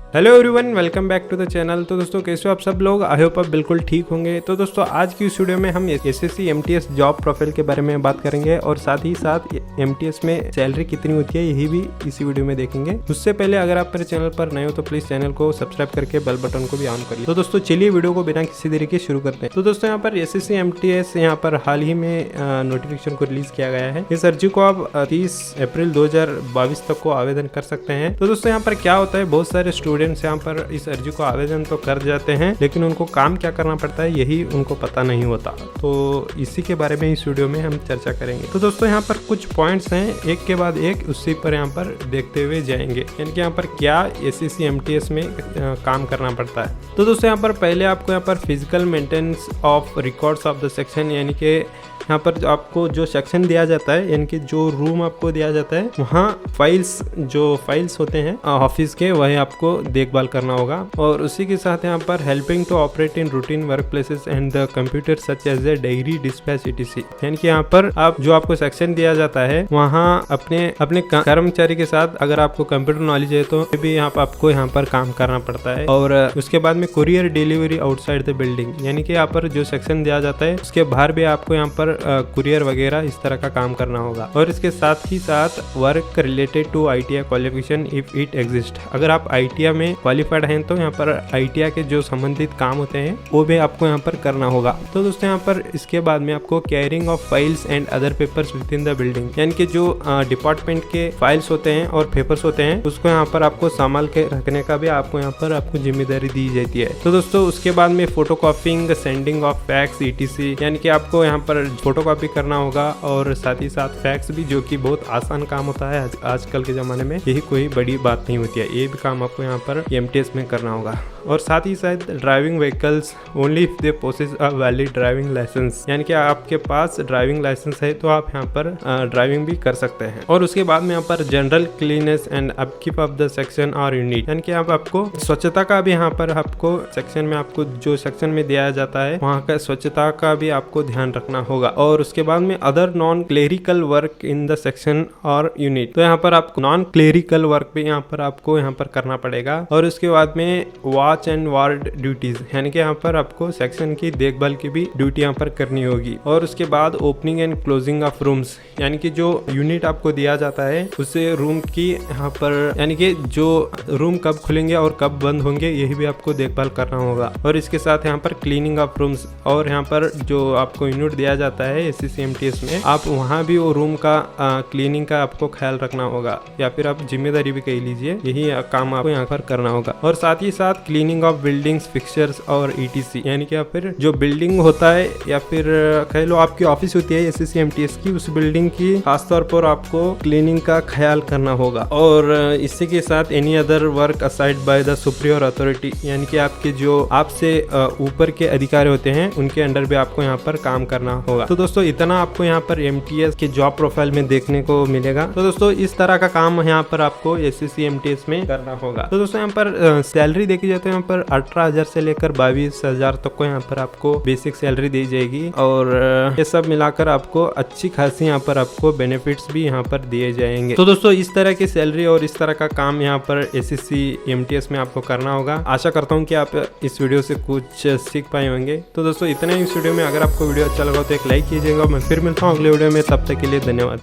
Hello everyone, welcome back to the channel. तो दोस्तों कैसे हो आप सब लोग? आई होप आप बिल्कुल ठीक होंगे। तो दोस्तों आज की इस वीडियो में हम एसएससी एमटीएस जॉब प्रोफाइल के बारे में बात करेंगे और साथ ही साथ एमटीएस में सैलरी कितनी होती है यही भी इसी वीडियो में देखेंगे। उससे पहले अगर आप मेरे चैनल पर नए हो तो प्लीज चैनल को सब्सक्राइब करके बेल बटन को भी ऑन करिए। तो दोस्तों चलिए वीडियो को बिना किसी देरी के शुरू करते हैं। तो दोस्तों यहाँ पर एसएससी एमटीएस यहाँ पर हाल ही में नोटिफिकेशन को रिलीज किया गया है। इस अर्जी को आप 30 अप्रैल 2022 तक को आवेदन कर सकते हैं। तो दोस्तों यहाँ पर क्या होता है, बहुत सारे स्टूडेंट्स यहाँ पर इस अर्जी को आवेदन तो कर जाते हैं लेकिन उनको काम क्या करना पड़ता है यही उनको पता नहीं होता। तो इसी के बारे में इस वीडियो में हम चर्चा करेंगे। तो दोस्तों यहाँ पर कुछ पॉइंट्स हैं, एक के बाद एक उसी पर यहाँ पर देखते हुए जाएंगे, यानी कि यहाँ पर क्या एसएससी एमटीएस में काम करना पड़ता है। तो दोस्तों यहाँ पर पहले आपको यहाँ पर physical maintenance of records of the section, यानी कि यहाँ पर आपको जो सेक्शन दिया जाता है, यानी कि जो रूम आपको दिया जाता है वहाँ फाइल्स होते हैं ऑफिस के, वही आपको देखभाल करना होगा। और उसी के साथ यहाँ पर helping to operate in routine work places and the computer such as a diary dispatch etc, यानी कि यहाँ पर आप जो आपको सेक्शन दिया जाता है वहाँ अपने कर्मचारी के साथ अगर आपको कंप्यूटर नॉलेज है तो भी आपको यहाँ पर काम करना पड़ता है। और उसके बाद में courier delivery outside the building, यानी कि यहाँ पर जो सेक्शन दिया जाता है उसके बाहर भी आपको यहाँ पर कुरियर वगैरह इस तरह का काम करना होगा। और इसके साथ ही साथ work related to ITI qualification if it exist, अगर आप आईटीआई में क्वालिफाइड हैं तो यहाँ पर आईटीआई के जो संबंधित काम होते हैं वो भी आपको यहाँ पर करना होगा। तो दोस्तों यहाँ पर इसके बाद में आपको carrying of files and other papers with in the building, यानी कि जो डिपार्टमेंट के फाइल्स होते हैं और पेपर्स होते हैं उसको यहाँ पर आपको संभाल के रखने का भी आपको यहाँ पर आपको जिम्मेदारी दी जाती है। तो दोस्तों उसके बाद में photocopying, sending of fax etc, यानी कि आपको यहाँ पर फोटोकॉपी करना होगा और साथ ही साथ फैक्स भी, जो कि बहुत आसान काम होता है आजकल के ज़माने में, यही कोई बड़ी बात नहीं होती है। ये भी काम आपको यहाँ पर एमटीएस में करना होगा। और साथ ही साथ driving vehicles only if they possess a valid driving licence, यानी कि आपके पास ड्राइविंग लाइसेंस है तो आप यहाँ पर ड्राइविंग भी कर सकते हैं। और उसके बाद में यहाँ पर general cleanness and upkeep of the section और यूनिट, यानी कि आपको स्वच्छता का भी यहाँ पर आपको सेक्शन में आपको जो सेक्शन में दिया जाता है वहाँ का स्वच्छता का भी आपको ध्यान रखना होगा। और उसके बाद में other non clerical work in the section और यूनिट, तो यहाँ पर आपको नॉन क्लेरिकल वर्क भी यहाँ पर आपको यहाँ पर करना पड़ेगा। और उसके बाद में वॉच एंड वार्ड ड्यूटीज, यानी कि यहाँ पर आपको सेक्शन की देखभाल की भी ड्यूटी यहाँ पर करनी होगी। और उसके बाद opening and closing of rooms, यानी कि जो यूनिट आपको दिया जाता है उसे रूम की यहाँ पर, यानी कि जो रूम कब खुलेंगे और कब बंद होंगे यही भी आपको देखभाल करना होगा। और इसके साथ यहाँ पर क्लीनिंग ऑफ रूम्स, और यहाँ पर जो आपको यूनिट दिया जाता है एसएससी एमटीएस में, आप वहाँ भी वो रूम का क्लीनिंग का आपको ख्याल रखना होगा, या फिर आप जिम्मेदारी भी कह लीजिए, यही काम आपको यहाँ पर करना होगा। और साथ ही साथ क्लीनिंग ऑफ बिल्डिंग्स, फिक्सचर्स और etc, यानी कि फिर जो बिल्डिंग होता है या फिर कह लो आपकी ऑफिस होती है एसएससी एमटीएस की, उस बिल्डिंग की खासतौर पर आपको क्लीनिंग का ख्याल करना होगा। और इसी के साथ any other work aside by the superior authority, यानी कि आपके जो आपसे ऊपर के अधिकारी होते हैं उनके अंडर भी आपको यहाँ पर काम करना होगा। तो दोस्तों इतना आपको यहाँ पर एमटीएस के जॉब प्रोफाइल में देखने को मिलेगा। तो दोस्तों इस तरह का काम यहाँ पर आपको एसएससी एमटीएस में करना होगा। तो दोस्तों यहाँ पर सैलरी देखी जाए तो यहाँ पर 18,000 से लेकर 22,000 तक को यहाँ पर आपको बेसिक सैलरी दी जाएगी। और ये सब मिलाकर आपको अच्छी खासी यहाँ पर आपको बेनिफिट्स भी यहाँ पर दिए जाएंगे। तो दोस्तों इस तरह की सैलरी और इस तरह का काम यहाँ पर एसएससी एमटीएस में आपको करना होगा। आशा करता हूँ कि आप इस वीडियो से कुछ सीख पाए होंगे। तो दोस्तों इतना ही इस वीडियो में। अगर आपको वीडियो अच्छा लगा तो एक लाइक कीजिएगा। मैं फिर मिलता हूँ अगले वीडियो में, तब तक के लिए धन्यवाद।